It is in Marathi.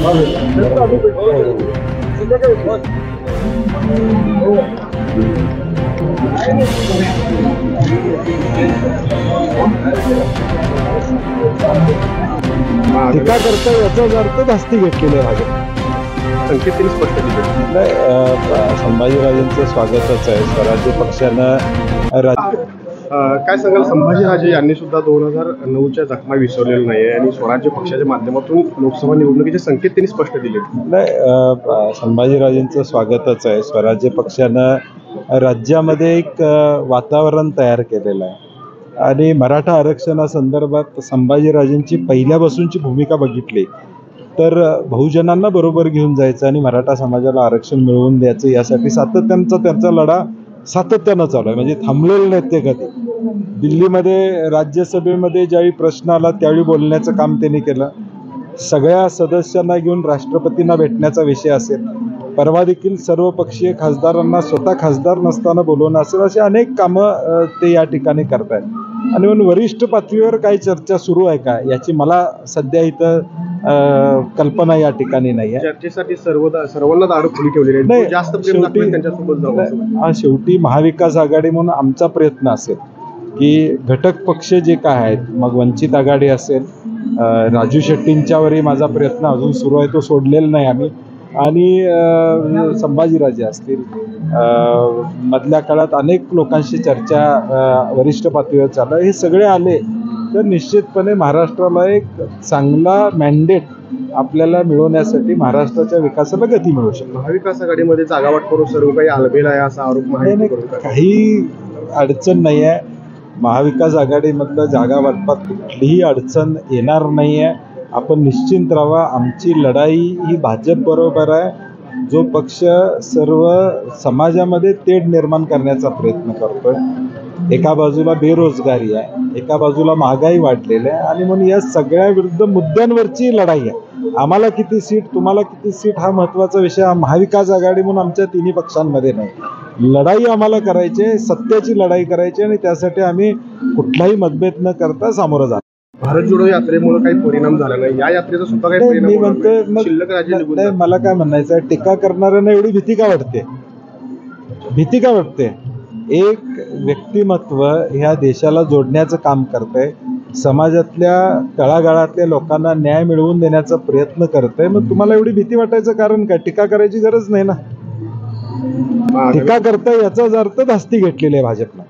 टीका करता याचा अर्थ धास्ती घेतलेली आहे भाजप. संकेत त्यांनी स्पष्ट दिले. संभाजीराजेंचं स्वागतच आहे. स्वराज्य पक्षानं काय सांगाल, संभाजीराजे यांनी सुद्धा 2009च्या जखमा विसरलेल्या नाही आणि स्वराज्य पक्षाच्या माध्यमातून लोकसभा निवडणुकीचे संकेत त्यांनी स्पष्ट दिले. संभाजीराजेंचं स्वागतच आहे. स्वराज्य पक्षानं राज्यामध्ये एक वातावरण तयार केलेलं आहे आणि मराठा आरक्षणासंदर्भात संभाजीराजेंची पहिल्यापासूनची भूमिका बघितली तर बहुजनांना बरोबर घेऊन जायचं आणि मराठा समाजाला आरक्षण मिळवून द्यायचं यासाठी त्यांचा लढा सातत्यानं चालू आहे. म्हणजे थांबलेले नाहीत ते कधी. दिल्लीमध्ये राज्यसभेमध्ये ज्यावेळी प्रश्न आला त्यावेळी बोलण्याचं काम त्यांनी केलं. सगळ्या सदस्यांना घेऊन राष्ट्रपतींना भेटण्याचा विषय असेल, परवा देखील सर्वपक्षीय खासदारांना स्वतः खासदार नसताना बोलवणं असेल, असे अनेक कामं ते या ठिकाणी करतायत. आणि म्हणून वरिष्ठ पातळीवर काही चर्चा सुरू आहे का याची मला सध्या इथं कल्पना या ठिकाणी नाही आहे. चर्चेसाठी सर्वांना दार खुली ठेवलेली आहे. जास्त त्यांच्यासोबत जाऊ. शेवटी महाविकास आघाडी म्हणून आमचा प्रयत्न असेल की घटक पक्ष जे काय आहेत, मग वंचित आघाडी असेल, राजू शेट्टींच्यावरही माझा प्रयत्न अजून सुरू आहे, तो सोडलेला नाही आम्ही, आणि संभाजीराजे असतील, मधल्या काळात अनेक लोकांशी चर्चा वरिष्ठ पातळीवर चालू आहे. हे सगळे आले तर निश्चितपणे महाराष्ट्राला एक चांगला मॅन्डेट आपल्याला मिळवण्यासाठी महाराष्ट्राच्या विकासाला गती मिळू शकते. महाविकास आघाडीमध्ये जागा वाटप सर्व काही आलबेल आहे असा आरोप काही अडचण नाही आहे. महाविकास आघाडीमधलं जागा वाटपात कुठलीही अडचण येणार नाही आहे. आपण निश्चिंत राहा. आमची लढाई ही भाजप बरोबर आहे. जो पक्ष सर्व समाजामध्ये तेढ निर्माण करण्याचा प्रयत्न करतोय. एका बाजूला बेरोजगारी आहे, एका बाजूला महागाई वाढलेली आहे आणि म्हणून या सगळ्या विरुद्ध मुद्द्यांवरची लढाई आहे. आम्हाला किती सीट, तुम्हाला किती सीट हा महत्त्वाचा विषय हा महाविकास आघाडी म्हणून आमच्या तिन्ही पक्षांमध्ये नाही. लढाई आम्हाला करायची आहे, सत्याची लढाई करायची आणि त्यासाठी आम्ही कुठलाही मतभेद न करता सामोरं जातो. भारत जोडो यात्रेमुळे काही परिणाम झाला नाही, या यात्रेचा सुद्धा काही परिणाम? मी म्हणतोय, मला काय म्हणायचं आहे, टीका करणाऱ्यांना एवढी भीती का वाटते? भीती का वाटते? एक व्यक्तिमत्व ह्या देशाला जोडण्याचं काम करतंय, समाजातल्या तळागाळातल्या लोकांना न्याय मिळवून देण्याचा प्रयत्न करतंय. मग तुम्हाला एवढी भीती वाटायचं कारण काय? टीका करायची गरज नाही ना. टीका करताय याचाच अर्थ धास्ती घेतलेली आहे भाजपला.